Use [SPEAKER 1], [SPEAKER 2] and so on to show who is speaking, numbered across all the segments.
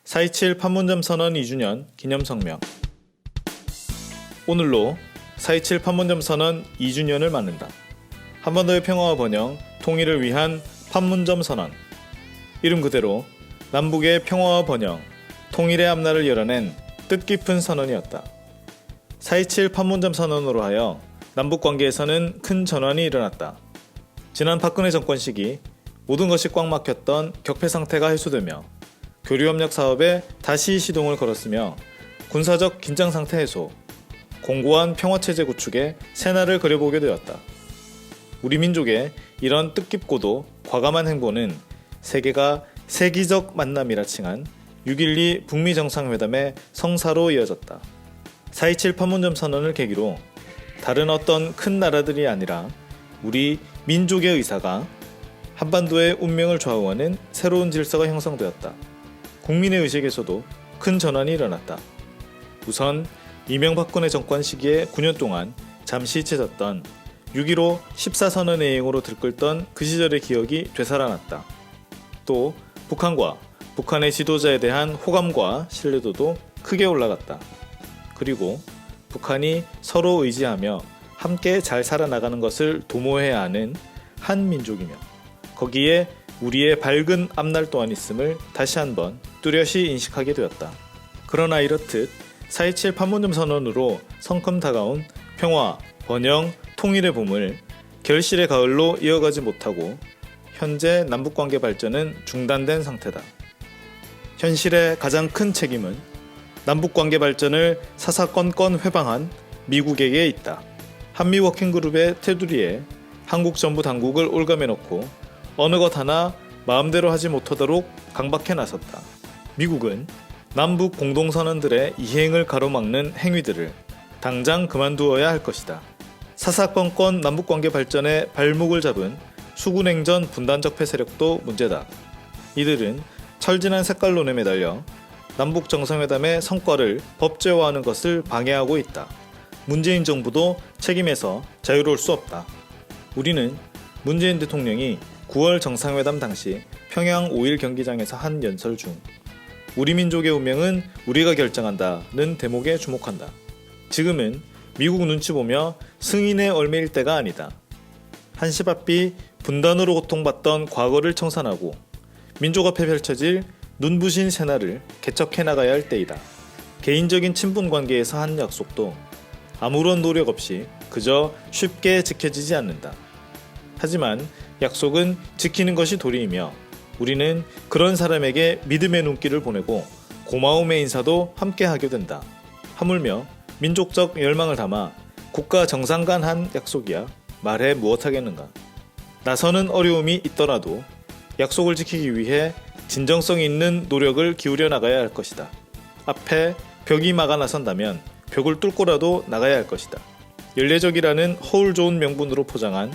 [SPEAKER 1] 4.27 판문점 선언 2주년 기념성명. 오늘로 4.27 판문점 선언 2주년을 맞는다. 한반도의 평화와 번영, 통일을 위한 판문점 선언. 이름 그대로 남북의 평화와 번영, 통일의 앞날을 열어낸 뜻깊은 선언이었다. 4.27 판문점 선언으로 하여 남북관계에서는 큰 전환이 일어났다. 지난 박근혜 정권 시기 모든 것이 꽉 막혔던 격폐 상태가 해소되며 교류협력 사업에 다시 시동을 걸었으며 군사적 긴장 상태 해소, 공고한 평화체제 구축에 새날을 그려보게 되었다. 우리 민족의 이런 뜻깊고도 과감한 행보는 세계가 세기적 만남이라 칭한 6.12 북미 정상회담의 성사로 이어졌다. 4.27 판문점 선언을 계기로 다른 어떤 큰 나라들이 아니라 우리 민족의 의사가 한반도의 운명을 좌우하는 새로운 질서가 형성되었다. 국민의 의식에서도 큰 전환이 일어났다. 우선 이명박근혜 정권 시기에 9년 동안 잠시 잊혀졌던 6.15 14선언 해행으로 들끓던 그 시절의 기억이 되살아났다. 또 북한과 북한의 지도자에 대한 호감과 신뢰도도 크게 올라갔다. 그리고 북한이 서로 의지하며 함께 잘 살아나가는 것을 도모해야 하는 한 민족이며 거기에 우리의 밝은 앞날 또한 있음을 다시 한번 뚜렷이 인식하게 되었다. 그러나 이렇듯 4.27 판문점 선언으로 성큼 다가온 평화, 번영, 통일의 봄을 결실의 가을로 이어가지 못하고 현재 남북관계 발전은 중단된 상태다. 현실의 가장 큰 책임은 남북관계 발전을 사사건건 회방한 미국에게 있다. 한미 워킹그룹의 테두리에 한국 정부 당국을 올가매놓고 어느 것 하나 마음대로 하지 못하도록 강박해 나섰다. 미국은 남북 공동선언들의 이행을 가로막는 행위들을 당장 그만두어야 할 것이다. 사사건건 남북관계 발전에 발목을 잡은 수군행전 분단적 폐세력도 문제다. 이들은 철진한 색깔론에 매달려 남북 정상회담의 성과를 법제화하는 것을 방해하고 있다. 문재인 정부도 책임에서 자유로울 수 없다. 우리는 문재인 대통령이 9월 정상회담 당시 평양 5일 경기장에서 한 연설 중 우리 민족의 운명은 우리가 결정한다는 대목에 주목한다. 지금은 미국 눈치 보며 승인에 얽매일 때가 아니다. 한시 앞이 분단으로 고통받던 과거를 청산하고 민족 앞에 펼쳐질 눈부신 새날을 개척해 나가야 할 때이다. 개인적인 친분 관계에서 한 약속도 아무런 노력 없이 그저 쉽게 지켜지지 않는다. 하지만 약속은 지키는 것이 도리이며 우리는 그런 사람에게 믿음의 눈길을 보내고 고마움의 인사도 함께 하게 된다. 하물며 민족적 열망을 담아 국가 정상 간 한 약속이야 말해 무엇하겠는가. 나서는 어려움이 있더라도 약속을 지키기 위해 진정성 있는 노력을 기울여 나가야 할 것이다. 앞에 벽이 막아 나선다면 벽을 뚫고라도 나가야 할 것이다. 연례적이라는 허울 좋은 명분으로 포장한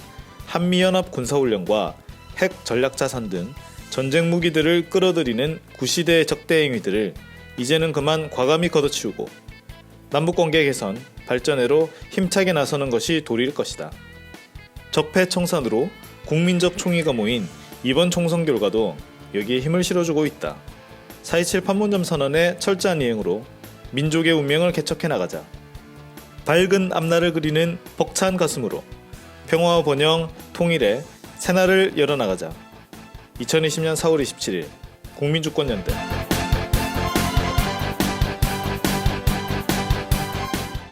[SPEAKER 1] 한미연합 군사훈련과 핵 전략자산 등 전쟁 무기들을 끌어들이는 구시대의 적대 행위들을 이제는 그만 과감히 걷어치우고 남북관계 개선, 발전회로 힘차게 나서는 것이 도리일 것이다. 적폐청산으로 국민적 총의가 모인 이번 총선 결과도 여기에 힘을 실어주고 있다. 4.27 판문점 선언의 철저한 이행으로 민족의 운명을 개척해 나가자. 밝은 앞날을 그리는 벅찬 가슴으로 평화와 번영, 통일의 새날을 열어나가자. 2020년 4월 27일 국민주권연대